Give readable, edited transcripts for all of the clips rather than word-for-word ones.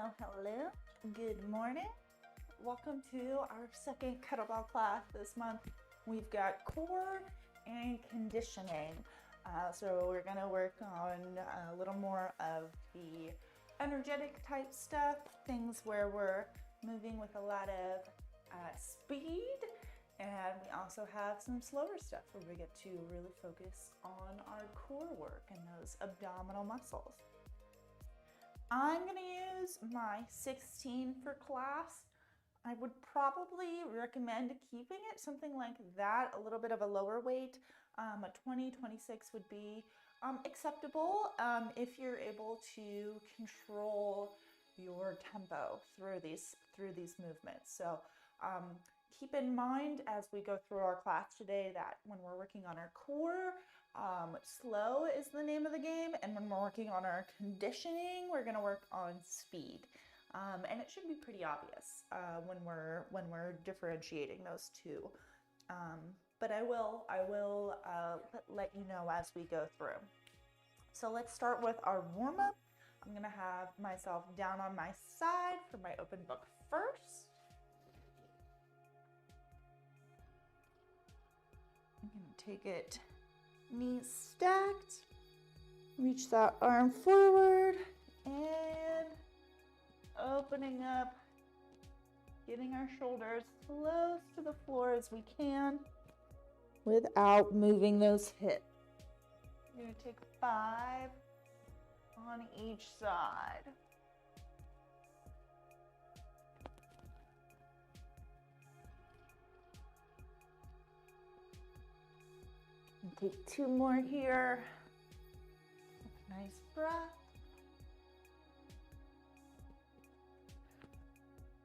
Hello. Good morning. Welcome to our second kettlebell class this month. We've got core and conditioning. So we're going to work on a little more of the energetic type stuff, things where we're moving with a lot of speed. And we also have some slower stuff where we get to really focus on our core work and those abdominal muscles. I'm going to use my 16 for class. I would probably recommend keeping it something like that, a little bit of a lower weight. A 20, 26 would be acceptable if you're able to control your tempo through these movements. So keep in mind as we go through our class today that when we're working on our core, slow is the name of the game, and when we're working on our conditioning, we're going to work on speed. And it should be pretty obvious when we're differentiating those two. But I will let you know as we go through. So let's start with our warm-up. I'm going to have myself down on my side for my open book first. I'm going to take it knees stacked, reach that arm forward, and opening up, getting our shoulders close to the floor as we can without moving those hips. I'm going to take 5 on each side. And take 2 more here. Nice breath.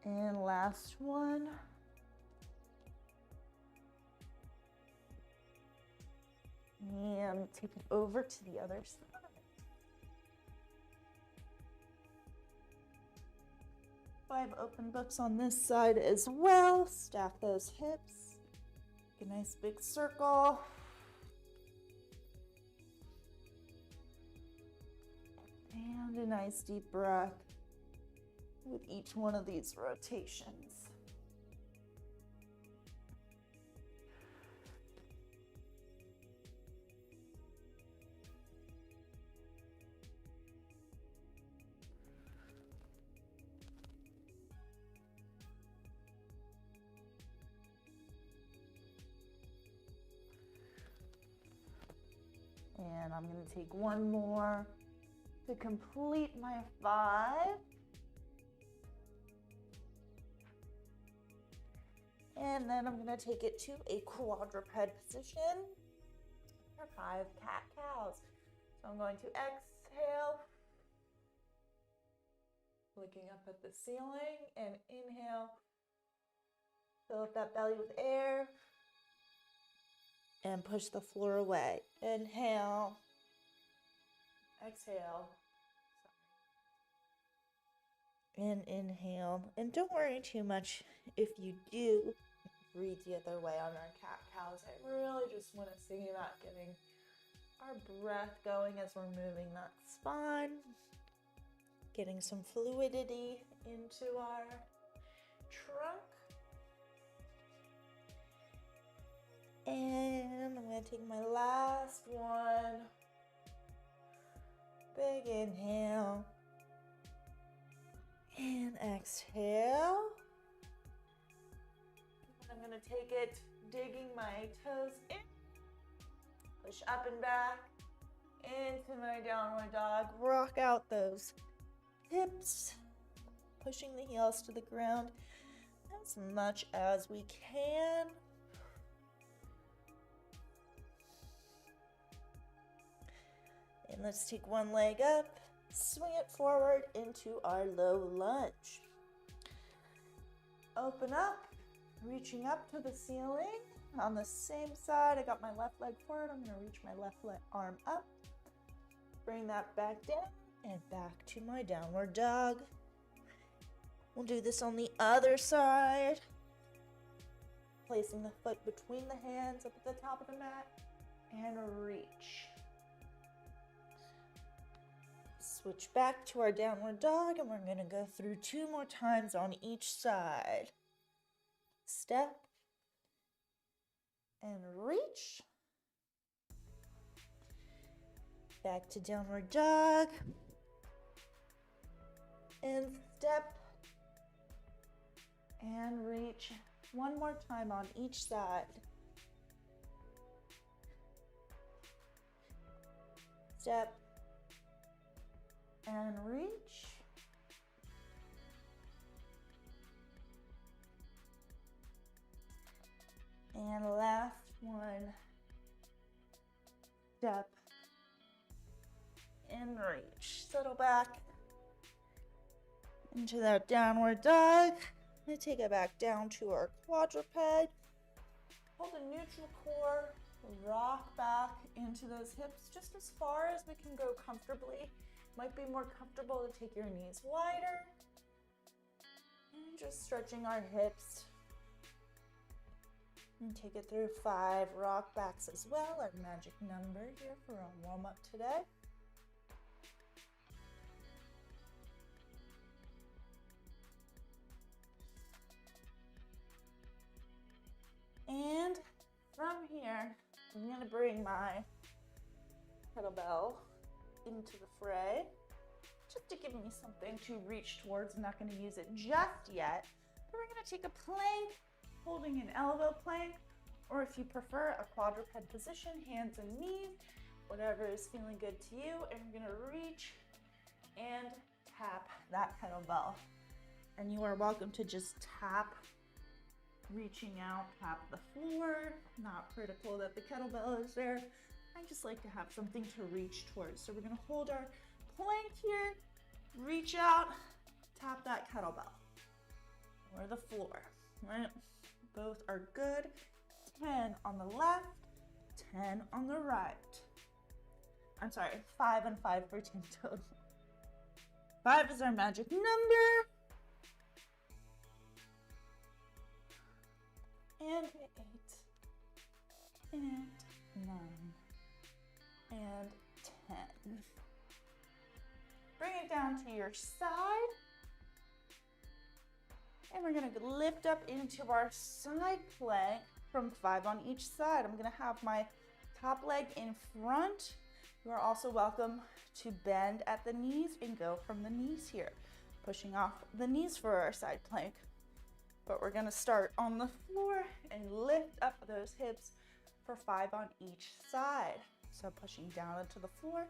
And last one. And take it over to the other side. Five open books on this side as well. Stack those hips. Make a nice big circle. And a nice deep breath with each one of these rotations. And I'm going to take one more to complete my 5. And then I'm going to take it to a quadruped position for 5 cat-cows. So I'm going to exhale, looking up at the ceiling, and inhale, fill up that belly with air, and push the floor away. Inhale, exhale, and inhale. And don't worry too much if you do breathe the other way on our cat-cows. I really just want to think about getting our breath going as we're moving that spine, getting some fluidity into our trunk. And I'm going to take my last one. Big inhale. And exhale. I'm going to take it, digging my toes in. Push up and back into my downward dog. Rock out those hips. Pushing the heels to the ground as much as we can. And let's take one leg up, swing it forward into our low lunge. Open up, reaching up to the ceiling. On the same side, I got my left leg forward. I'm going to reach my left arm up, bring that back down, and back to my downward dog. We'll do this on the other side. Placing the foot between the hands up at the top of the mat, and reach. Switch back to our downward dog, and we're going to go through 2 more times on each side. Step and reach. Back to downward dog. And step and reach. 1 more time on each side. Step and reach. And last one. Step and reach. Settle back into that downward dog. And take it back down to our quadruped. Hold a neutral core. Rock back into those hips just as far as we can go comfortably. Might be more comfortable to take your knees wider. And just stretching our hips. And take it through 5 rock backs as well, our magic number here for our warm-up today. And from here, I'm going to bring my kettlebell into the fray, just to give me something to reach towards. I'm not going to use it just yet, but we're going to take a plank, holding an elbow plank, or if you prefer, a quadruped position, hands and knees, whatever is feeling good to you, and we're going to reach and tap that kettlebell. And you are welcome to just tap, reaching out, tap the floor, not critical that the kettlebell is there. I just like to have something to reach towards. So we're gonna hold our plank here, reach out, tap that kettlebell or the floor, right? Both are good. 10 on the left, 10 on the right. I'm sorry, 5 and 5 for 10 total. 5 is our magic number. And 8, and 9, and 10. Bring it down to your side. And we're gonna lift up into our side plank from 5 on each side. I'm gonna have my top leg in front. You are also welcome to bend at the knees and go from the knees here, pushing off the knees for our side plank. But we're gonna start on the floor and lift up those hips for 5 on each side. So pushing down into the floor,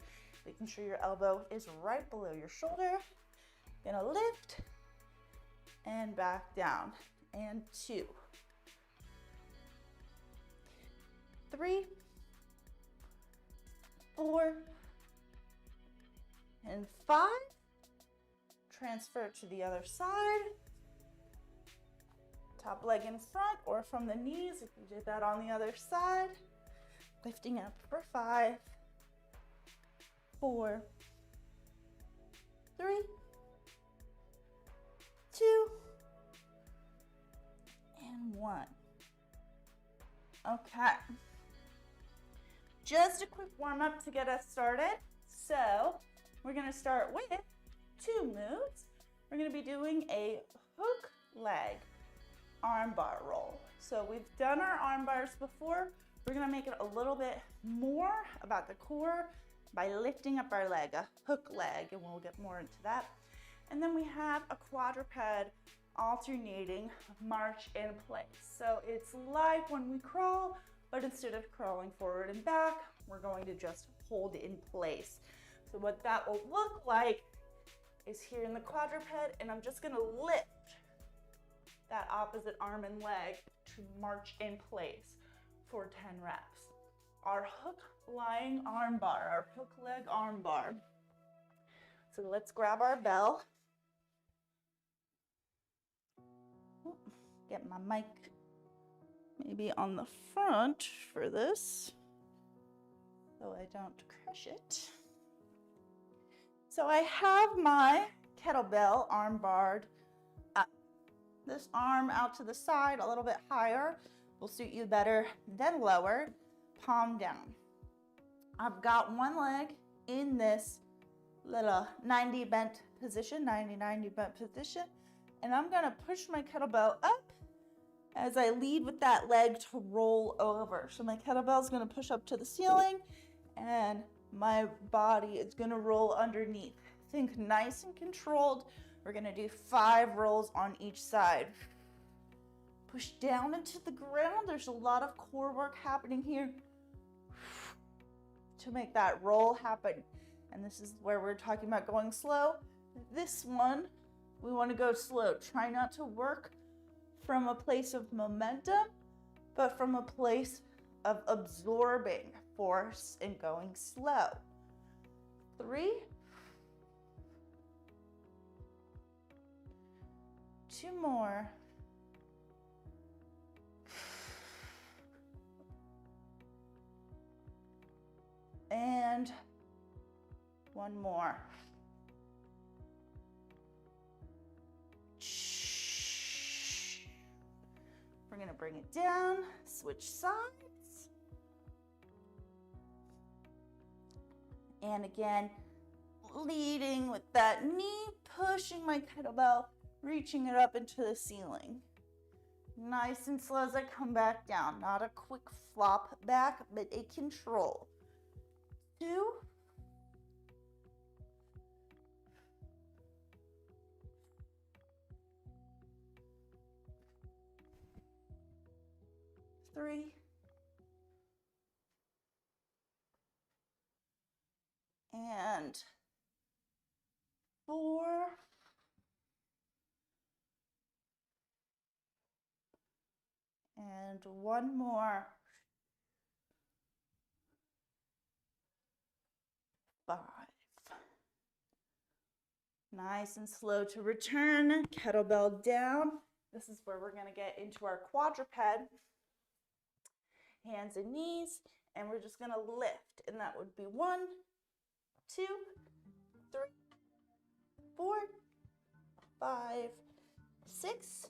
making sure your elbow is right below your shoulder. Gonna lift and back down. And 2, 3, 4, and 5. Transfer to the other side. Top leg in front or from the knees if you did that on the other side. Lifting up for 5, 4, 3, 2, and 1. Okay. Just a quick warm up to get us started. So we're gonna start with 2 moves. We're gonna be doing a hook leg arm bar roll. So we've done our arm bars before. We're gonna make it a little bit more about the core by lifting up our leg, a hook leg, and we'll get more into that. And then we have a quadruped alternating march in place. So it's like when we crawl, but instead of crawling forward and back, we're going to just hold in place. So what that will look like is here in the quadruped, and I'm just gonna lift that opposite arm and leg to march in place for 10 reps. Our hook lying arm bar, our hook leg arm bar. So let's grab our bell. Get my mic maybe on the front for this so I don't crush it. So I have my kettlebell arm barred up. This arm out to the side a little bit higher will suit you better than lower, palm down. I've got one leg in this little 90 bent position, 90 bent position. And I'm gonna push my kettlebell up as I lead with that leg to roll over. So my kettlebell is gonna push up to the ceiling and my body is gonna roll underneath. Think nice and controlled. We're gonna do 5 rolls on each side. Push down into the ground. There's a lot of core work happening here to make that roll happen. And this is where we're talking about going slow. This one, we want to go slow. Try not to work from a place of momentum, but from a place of absorbing force and going slow. 3, 2 more. And 1 more. We're gonna bring it down, switch sides. And again, leading with that knee, pushing my kettlebell, reaching it up into the ceiling. Nice and slow as I come back down. Not a quick flop back, but a control. 2. 3. And 4. And 1 more. 5. Nice and slow to return. Kettlebell down. This is where we're going to get into our quadruped. Hands and knees. And we're just going to lift. And that would be 1, 2, 3, 4, 5, 6,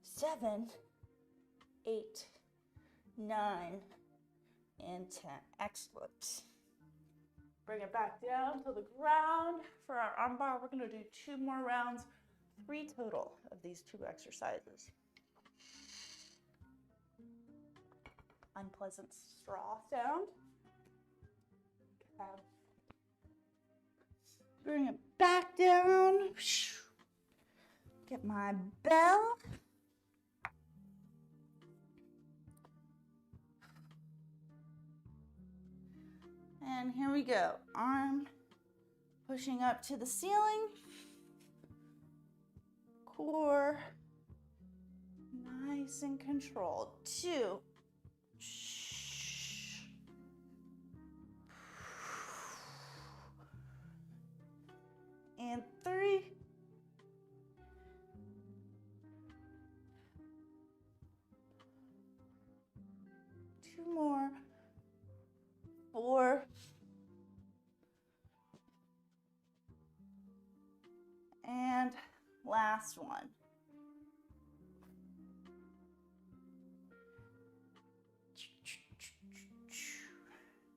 7, 8, 9, and 10. Excellent. Bring it back down to the ground. For our arm bar, we're going to do 2 more rounds, 3 total of these 2 exercises. Unpleasant straw sound. Okay. Bring it back down. Get my bell. And here we go. Arm pushing up to the ceiling. Core nice and controlled. 2. And 3. 2 more. 4. And last one.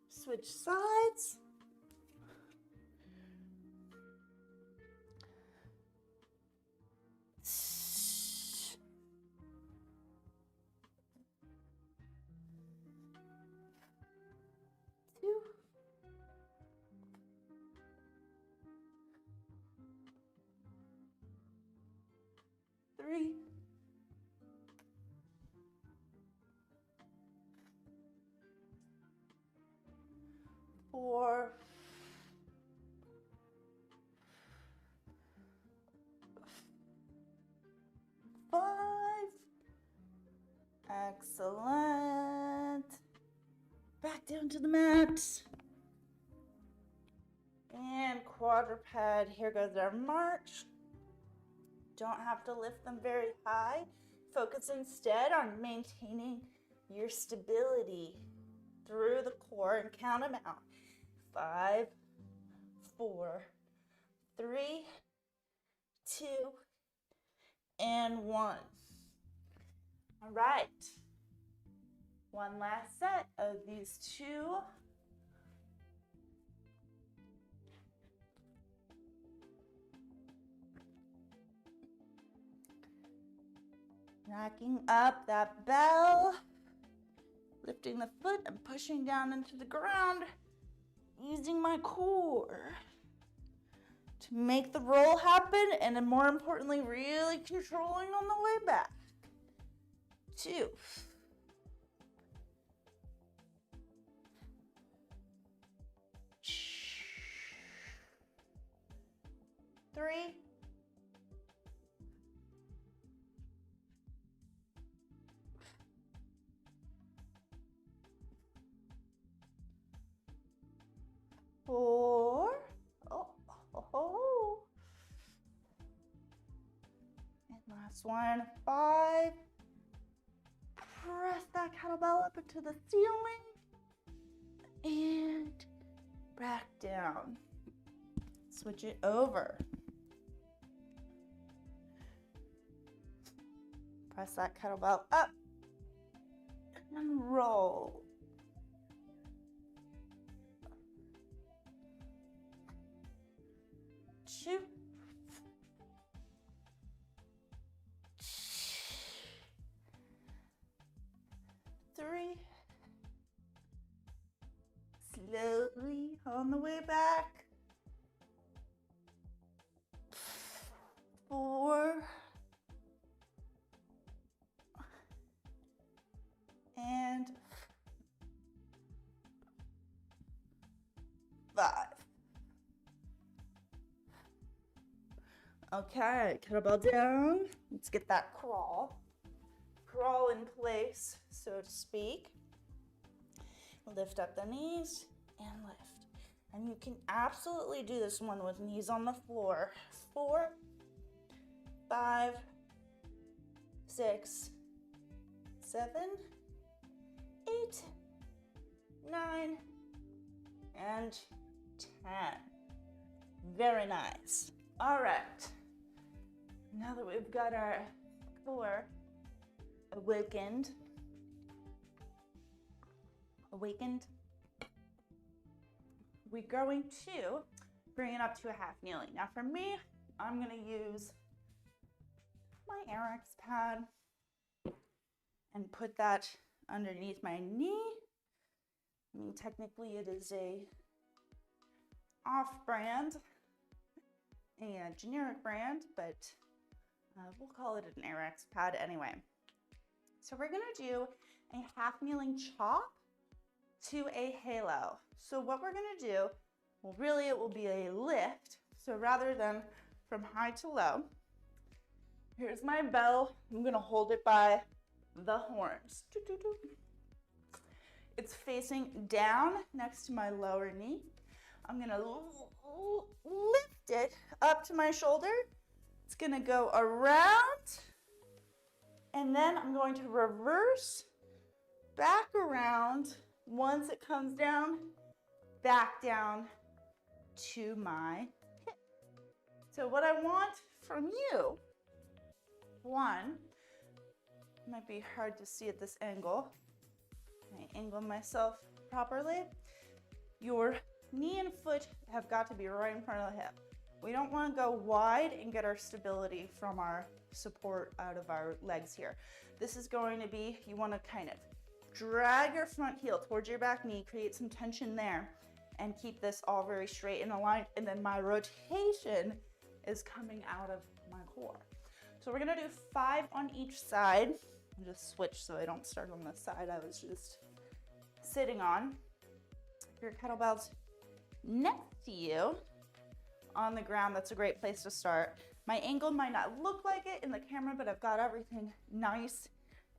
Switch sides. Two. 3. 4. 5. Excellent. Back down to the mat. And quadruped. Here goes our march. Don't have to lift them very high. Focus instead on maintaining your stability through the core and count them out. 5, 4, 3, 2, and 1. All right. One last set of these 2 Racking up that bell, lifting the foot and pushing down into the ground, using my core to make the roll happen, and then more importantly, really controlling on the way back. 2. 3. 4. Oh. And last one, 5. Press that kettlebell up into the ceiling and back down. Switch it over. Press that kettlebell up and roll. Two. 3. Slowly on the way back. 4. And 5. Okay, kettlebell down. Let's get that crawl in place, so to speak. Lift up the knees and lift. And you can absolutely do this one with knees on the floor. 4, 5, 6, 7, 8, 9, and 10. Very nice. All right. Now that we've got our core awakened, we're going to bring it up to a half kneeling. Now for me, I'm gonna use my RX pad and put that underneath my knee. I mean, technically it is a off-brand, a generic brand, but we'll call it an RX pad anyway. So we're gonna do a half kneeling chop to a halo. So what we're gonna do, well really it will be a lift. So rather than from high to low, here's my bell. I'm gonna hold it by the horns. It's facing down next to my lower knee. I'm gonna lift it up to my shoulder. It's gonna go around, and then I'm going to reverse back around. Once it comes down, back down to my hip. So what I want from you, one, might be hard to see at this angle. I angle myself properly. Your knee and foot have got to be right in front of the hip. We don't want to go wide and get our stability from our support out of our legs here. This is going to be, you want to kind of drag your front heel towards your back knee, create some tension there, and keep this all very straight and aligned. And then my rotation is coming out of my core. So we're gonna do 5 on each side. I'll just switch so I don't start on the side I was just sitting on. Your kettlebell's next to you on the ground. That's a great place to start. My angle might not look like it in the camera, but I've got everything nice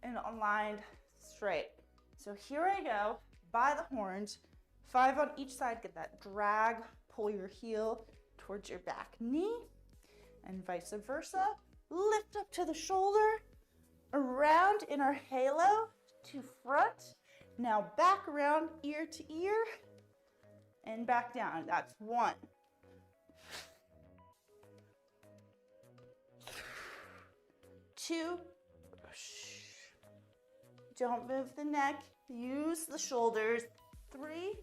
and aligned straight. So here I go, by the horns, 5 on each side. Get that drag, pull your heel towards your back knee, and vice versa. Lift up to the shoulder, around in our halo to front. Now back around ear to ear, and back down. That's 1. 2. Don't move the neck, use the shoulders. 3.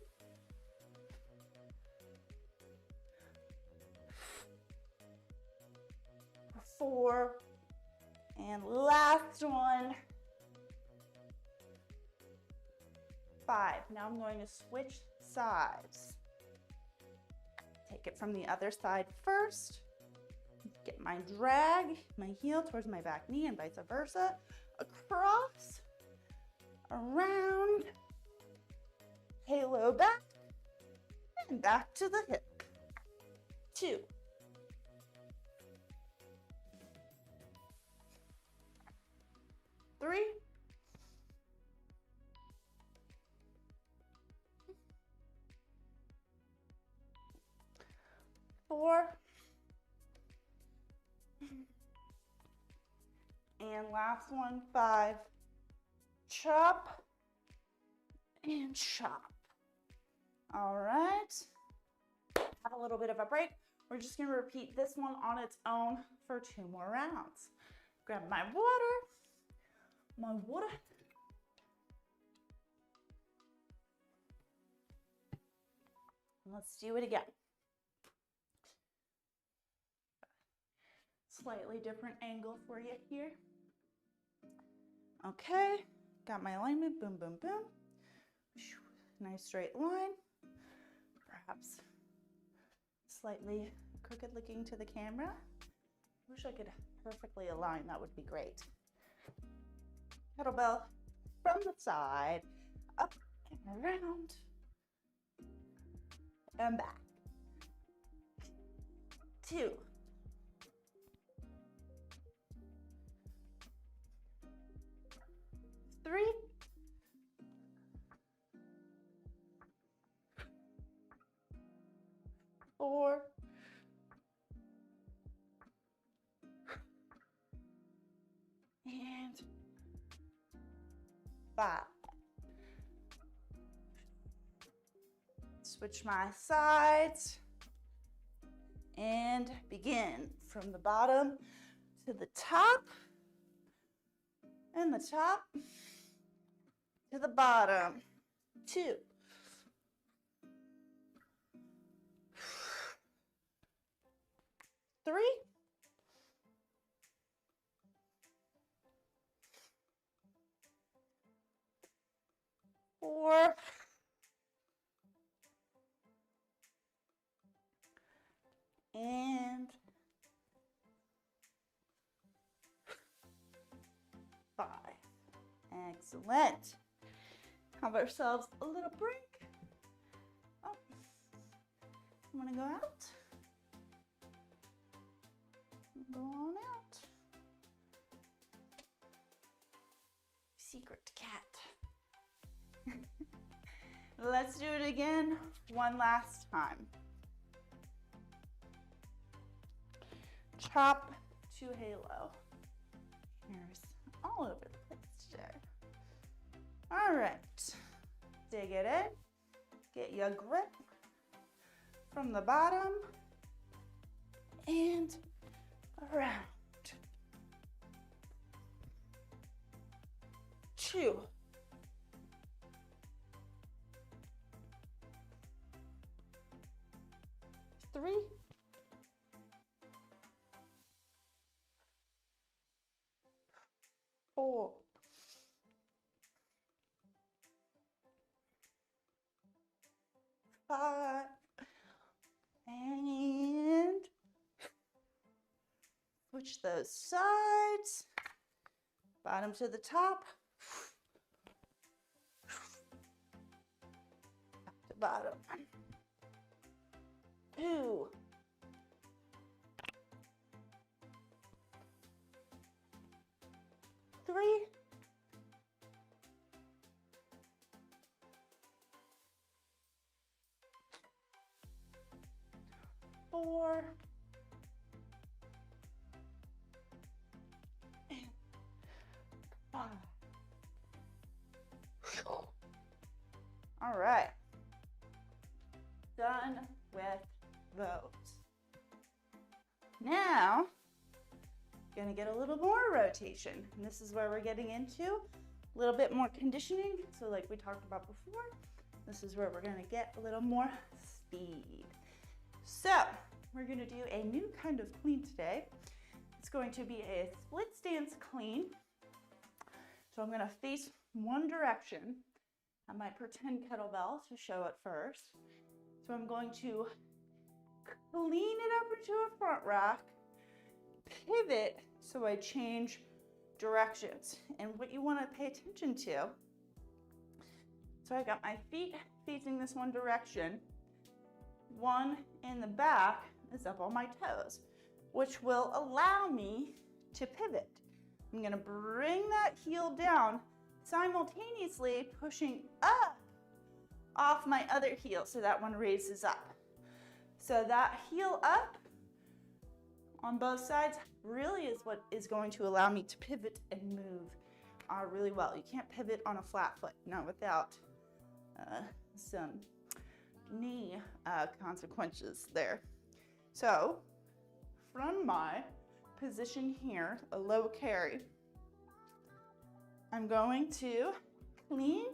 4. And last one. 5. Now I'm going to switch sides. Take it from the other side first. Get my drag, my heel towards my back knee and vice versa. Across, around, halo back, and back to the hip. 2. 3. 4. And last one, 5. Chop and chop. All right. Have a little bit of a break. We're just going to repeat this one on its own for 2 more rounds. Grab my water. And let's do it again. Slightly different angle for you here. Okay, got my alignment, boom, boom, boom. Nice straight line. Perhaps slightly crooked looking to the camera. Wish I could perfectly align, that would be great. Kettlebell from the side, up and around, and back. 2. 3. 4. 5. Switch my sides and begin from the bottom to the top and the top to the bottom. 2. 3. 4. And 5. Excellent. Have ourselves a little break. Oh, you want to go out? Go on out. Secret cat. Let's do it again one last time. Chop to halo. Here's all over the place today. All right, dig it in. Get your grip from the bottom and around. 2. 3. 4. 5. And switch those sides. Bottom to the top. Top to bottom. 2. 3. 4. And 5. All right. Done with those. Now, gonna get a little more rotation. And this is where we're getting into a little bit more conditioning. So like we talked about before, this is where we're gonna get a little more speed. So we're gonna do a new kind of clean today. It's going to be a split stance clean. So I'm gonna face one direction. I might pretend kettlebell to show it first. So I'm going to clean it up into a front rack, pivot so I change directions. And what you want to pay attention to, so I got my feet facing this one direction, one in the back is up on my toes, which will allow me to pivot. I'm going to bring that heel down, simultaneously pushing up off my other heel so that one raises up. So that heel up on both sides really is what is going to allow me to pivot and move really well. You can't pivot on a flat foot, not without some knee consequences there. So from my position here, a low carry, I'm going to clean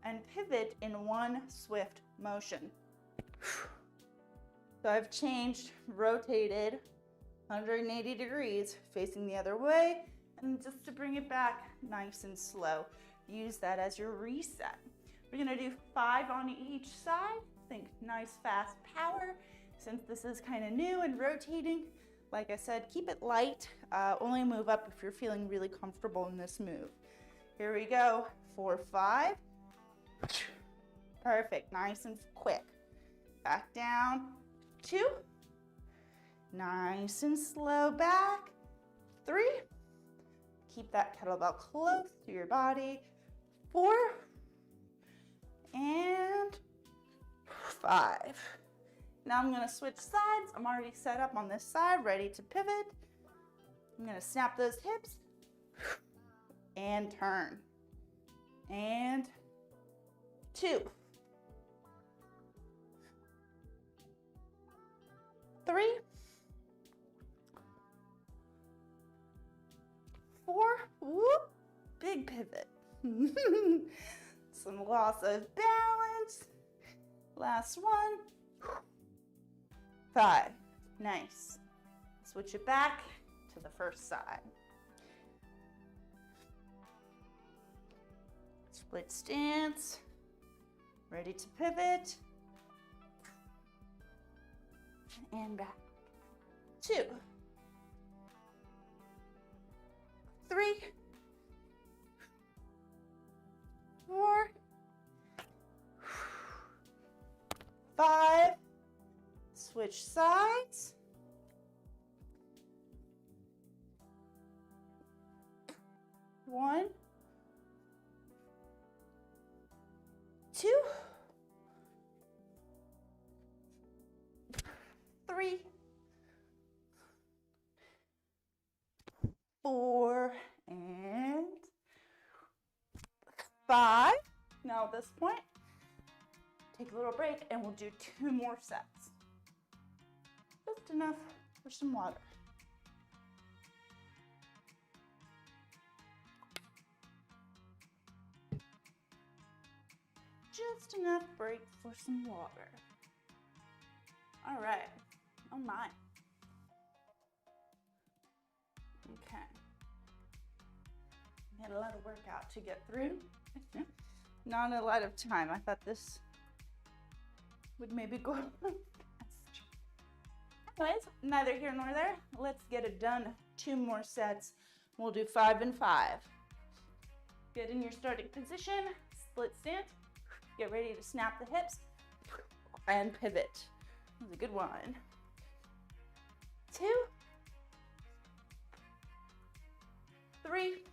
and pivot in one swift motion. So I've changed, rotated 180 degrees, facing the other way, and just to bring it back nice and slow, use that as your reset. We're gonna do 5 on each side. Think nice, fast power. Since this is kind of new and rotating, like I said, keep it light. Only move up if you're feeling really comfortable in this move. Here we go, 4, 5. Perfect, nice and quick. Back down, 2. Nice and slow back, 3. Keep that kettlebell close to your body, 4. And 5. Now I'm gonna switch sides. I'm already set up on this side, ready to pivot. I'm gonna snap those hips and turn. And 2. 3. 4. Whoop, big pivot. Some loss of balance. Last one. 5. Nice. Switch it back to the first side. Split stance. Ready to pivot. And back. 2. 3. 4. 5. Switch sides. 1. 2. 3. 4. And 5. Now at this point, take a little break and we'll do 2 more sets. Just enough for some water. Just enough break for some water. All right. Oh my. Okay. We had a lot of workout to get through. Not a lot of time. I thought this would maybe go fast. Anyways, neither here nor there. Let's get it done. 2 more sets. We'll do 5 and 5. Get in your starting position, split stance. Get ready to snap the hips and pivot. That was a good one. 2, 3,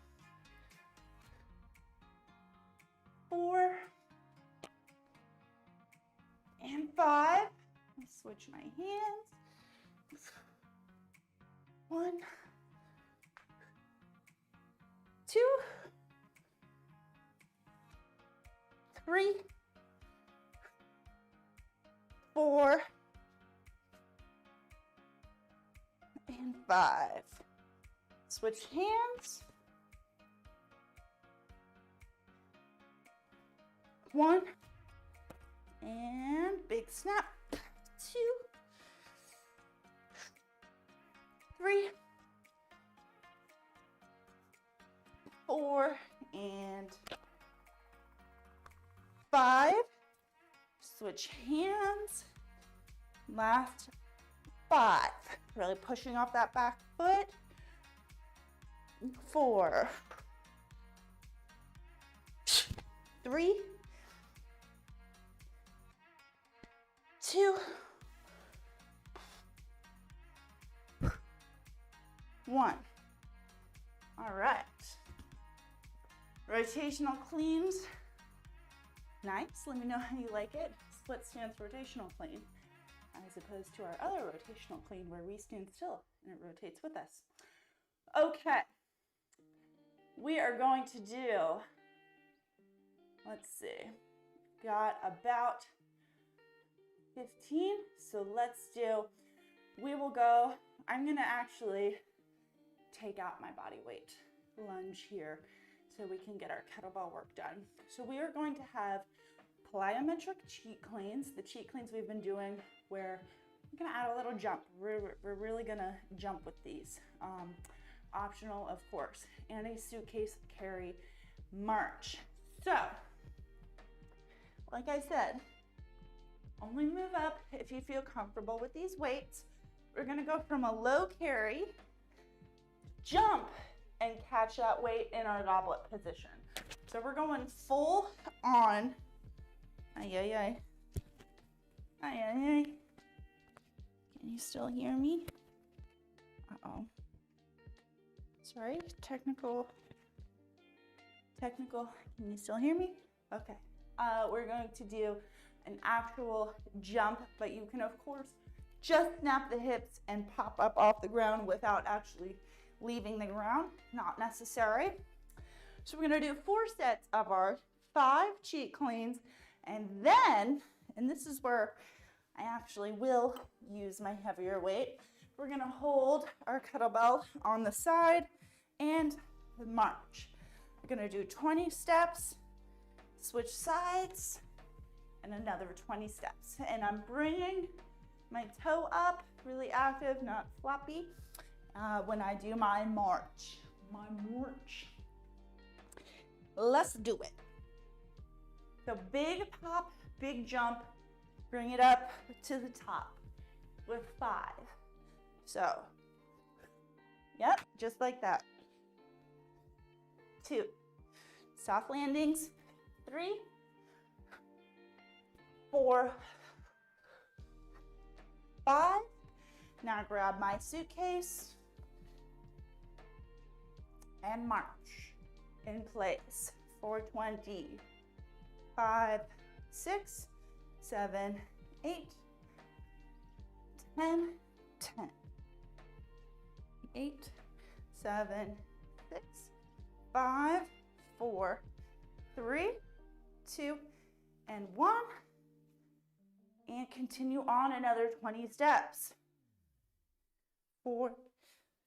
4, and 5. Let's switch my hands. 1, 2, 3, 4, and 5. Switch hands. 1, and big snap. 2, 3, 4 and 5. Switch hands. Last 5. Really pushing off that back foot. 4, 3, 2, 1. All right. Rotational cleans. Nice. Let me know how you like it. Split stance rotational clean, as opposed to our other rotational clean where we stand still and it rotates with us. Okay. We are going to do, let's see, got about 15. So let's do, we will go, I'm going to actually take out my body weight lunge here so we can get our kettlebell work done. So we are going to have plyometric cheat cleans, the cheat cleans we've been doing where we're going to add a little jump. We're really going to jump with these. Optional, of course, and a suitcase carry march. So, like I said, only move up if you feel comfortable with these weights. We're going to go from a low carry, jump, and catch that weight in our goblet position. So we're going full on. Ay, ay, ay. Ay, ay, ay. Can you still hear me? Uh-oh. Sorry, technical. Can you still hear me? Okay. We're going to do an actual jump, but you can, of course, just snap the hips and pop up off the ground without actually leaving the ground. Not necessary. So we're going to do 4 sets of our 5 cheat cleans, and then, and this is where I actually will use my heavier weight, we're going to hold our kettlebell on the side and march. We're going to do 20 steps, switch sides, and another 20 steps. And I'm bringing my toe up, really active, not floppy, when I do my march. Let's do it. So big pop, big jump, bring it up to the top with 5. So, yep, just like that. 2, soft landings, 3, 4, 5. Now grab my suitcase and march in place. 420, 5, 6, 7, 8, 10, 10. 8, 7, 6, 5, 4, 3, 2, and 1. And continue on another 20 steps. 4,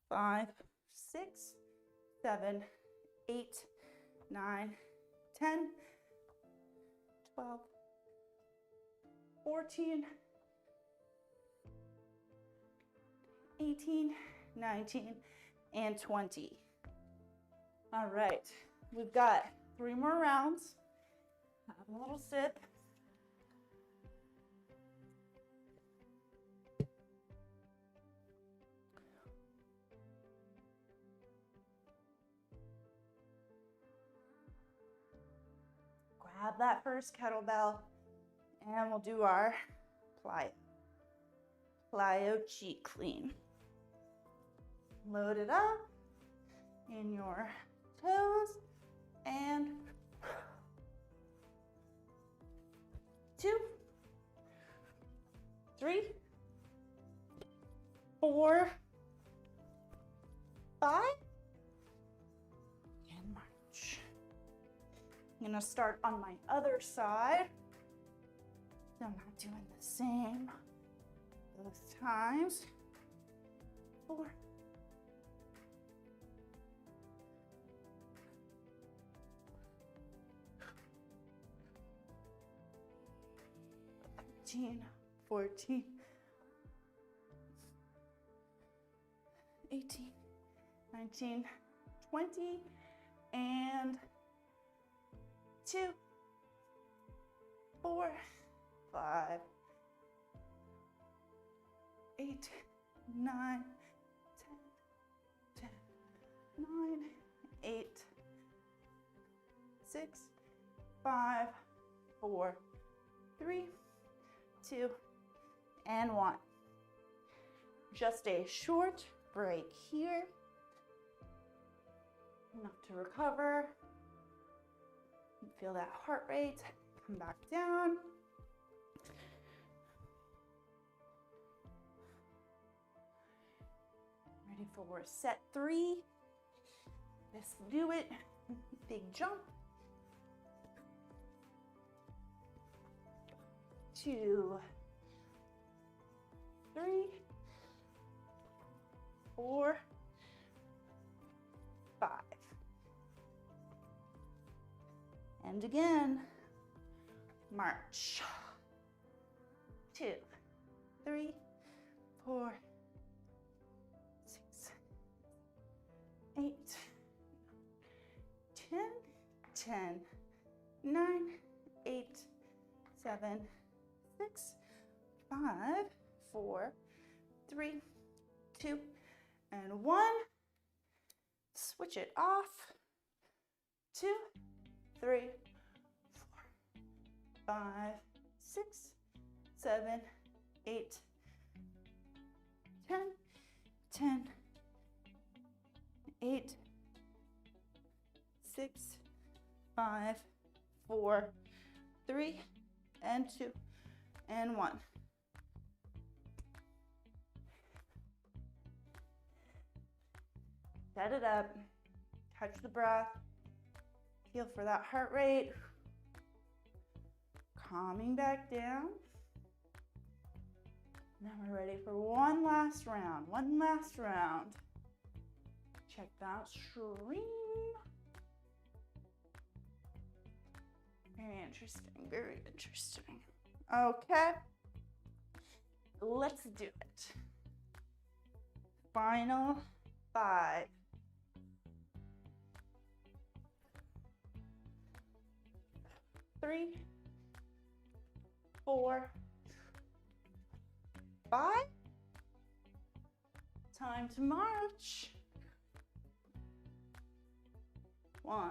5, 6, 7, 8, 9, 10, 12, 14, 18, 19, and 20. All right, we've got 3 more rounds. Have a little sip. Grab that first kettlebell, and we'll do our plyo cheat clean. Load it up in your toes, and 2, 3, 4, 5, and march. I'm gonna start on my other side. So I'm not doing the same both times. 4, 13, 14, 18, 19, 20, and 2, 4, 5, 8, 9, 10, 9, 8, 6, 5, 4, 3, 2, and 1. Just a short break here. Enough to recover. Feel that heart rate. Come back down. Ready for set 3. Let's do it. Big jump. 2, 3, 4, 5. And again, march. 2, 3, 4, 6, 8, 10, 9, 8, 7, 6, 5, 4, 3, 2, and 1. Switch it off. 2, 3, 4, 5, 6, 7, 8, 10, 8, 6, 5, 4, 3, and 2, and 1. Set it up, catch the breath, feel for that heart rate, calming back down. Now we're ready for one last round, Check that stream. Very interesting, very interesting. Okay, let's do it. Final 5. 3, 4, 5. Time to march. 1,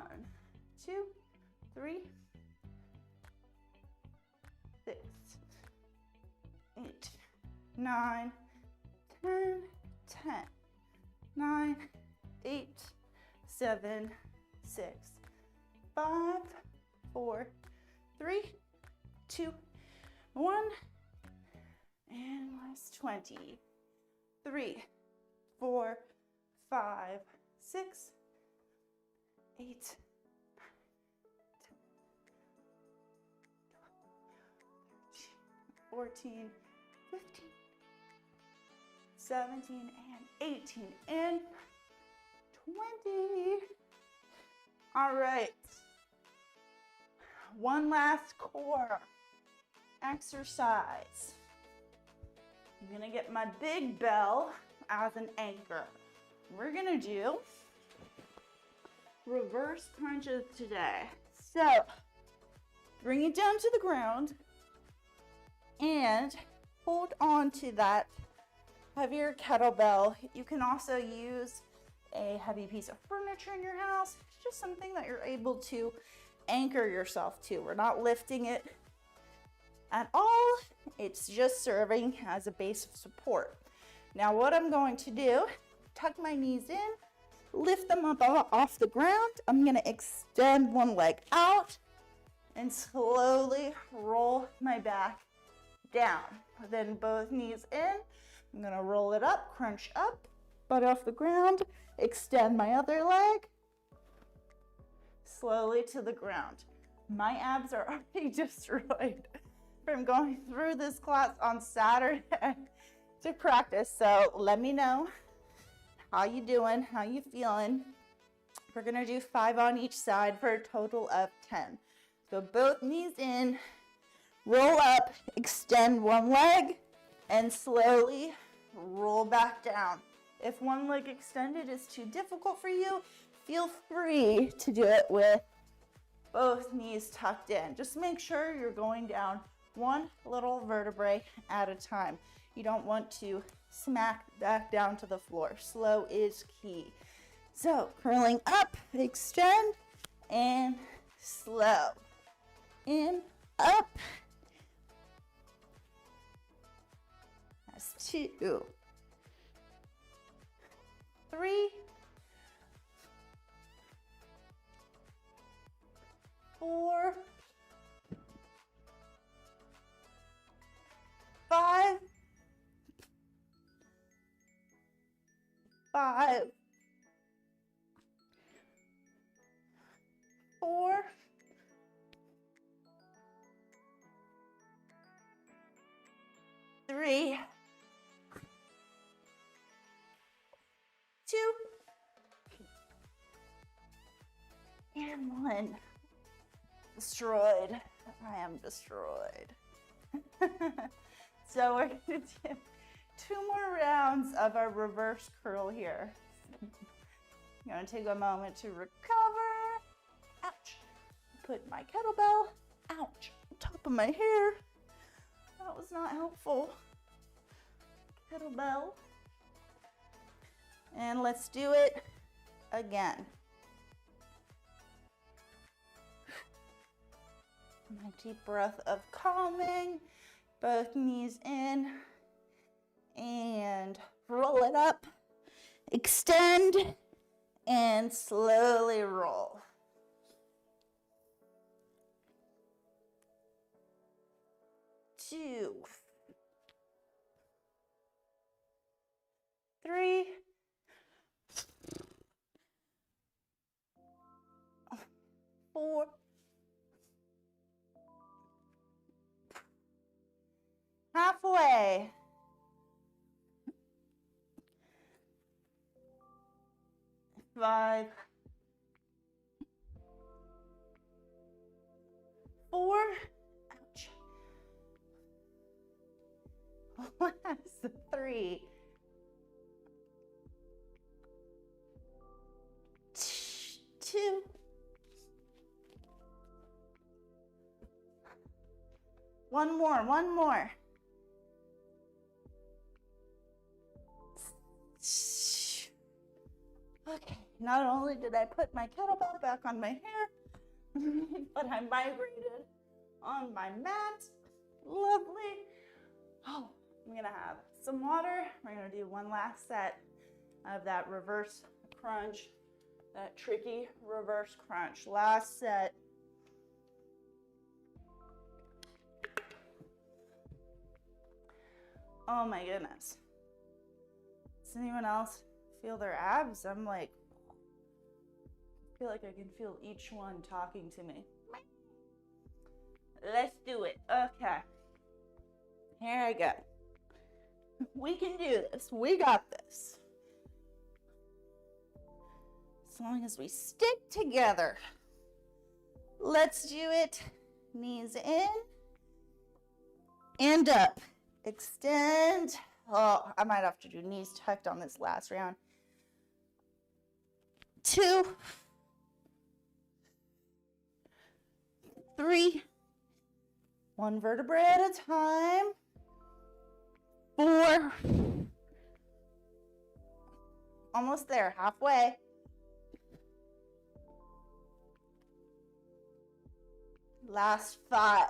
2, 3, 6, 8, 9, 10, 9, 8, 7, 6, 5, 4, 3, 2, 1, and last 20. 3, 4, 5, 6, 8, 14, 15, 17, and 18, and 20. All right. One last core exercise. I'm gonna get my big bell as an anchor. We're gonna do reverse crunches today. So bring it down to the ground and hold on to that heavier kettlebell. You can also use a heavy piece of furniture in your house, just something that you're able to anchor yourself to. We're not lifting it at all. It's just serving as a base of support. Now what I'm going to do, tuck my knees in, lift them up off the ground. I'm going to extend one leg out and slowly roll my back down. Then both knees in. I'm going to roll it up, crunch up, butt off the ground, extend my other leg, slowly to the ground. My abs are already destroyed from going through this class on Saturday to practice. So let me know how you doing, how you feeling. We're gonna do 5 on each side for a total of 10. So both knees in, roll up, extend one leg, and slowly roll back down. If one leg extended is too difficult for you, Feel free to do it with both knees tucked in. Just make sure you're going down one little vertebrae at a time. You don't want to smack back down to the floor. Slow is key. So curling up, extend, and slow. In, up. That's 2, 3, 4, 5, 4, 3, 2, and 1. Destroyed. I am destroyed. So we're going to do 2 more rounds of our reverse curl here. I'm going to take a moment to recover. Ouch. Put my kettlebell, ouch, on top of my hair. That was not helpful. Kettlebell. And let's do it again. My deep breath of calming. Both knees in. And roll it up. Extend. And slowly roll. 2, 3, 4, halfway. 5, 4, ouch. Last 3, 2, 1 more. Okay, not only did I put my kettlebell back on my hair, but I migrated on my mat. Lovely. Oh, I'm gonna have some water. We're gonna do one last set of that reverse crunch, that tricky reverse crunch. Last set. Oh my goodness. Does anyone else feel their abs? I'm like, I feel like I can feel each one talking to me. Let's do it. Okay. Here I go. We can do this. We got this. As long as we stick together. Let's do it. Knees in and up. Extend. Oh, I might have to do knees tucked on this last round. 2, 3, 1 vertebrae at a time. 4, almost there, halfway. Last 5.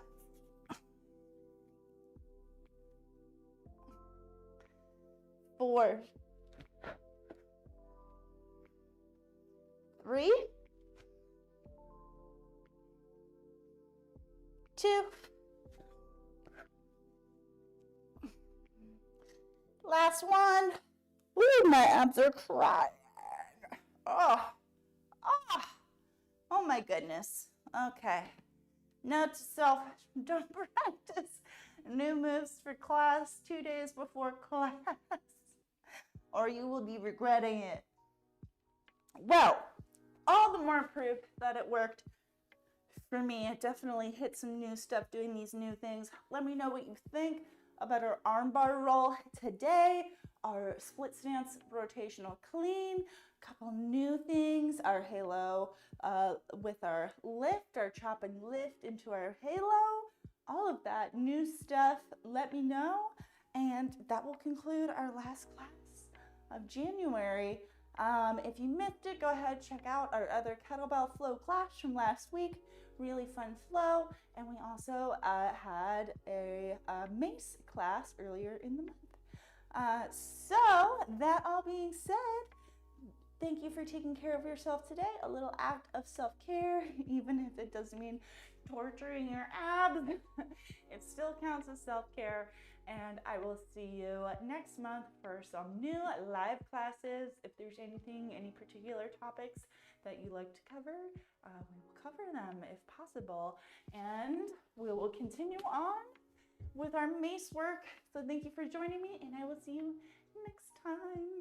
4, 3, 2, last one. Ooh, my abs are crying. Oh my goodness. Okay. Note to self, don't practice new moves for class 2 days before class, or you will be regretting it. Well, all the more proof that it worked for me. It definitely hit some new stuff doing these new things. Let me know what you think about our arm bar roll today, our split stance rotational clean, couple new things, our halo with our lift, our chop and lift into our halo, all of that new stuff, let me know. And that will conclude our last class of January. If you missed it, go ahead, check out our other kettlebell flow class from last week. Really fun flow. And we also had a mace class earlier in the month. So that all being said, thank you for taking care of yourself today. A little act of self-care, even if it doesn't mean torturing your abs, it still counts as self-care. And I will see you next month for some new live classes. If there's anything, any particular topics that you like to cover, we will cover them if possible. And we will continue on with our mace work. So thank you for joining me, and I will see you next time.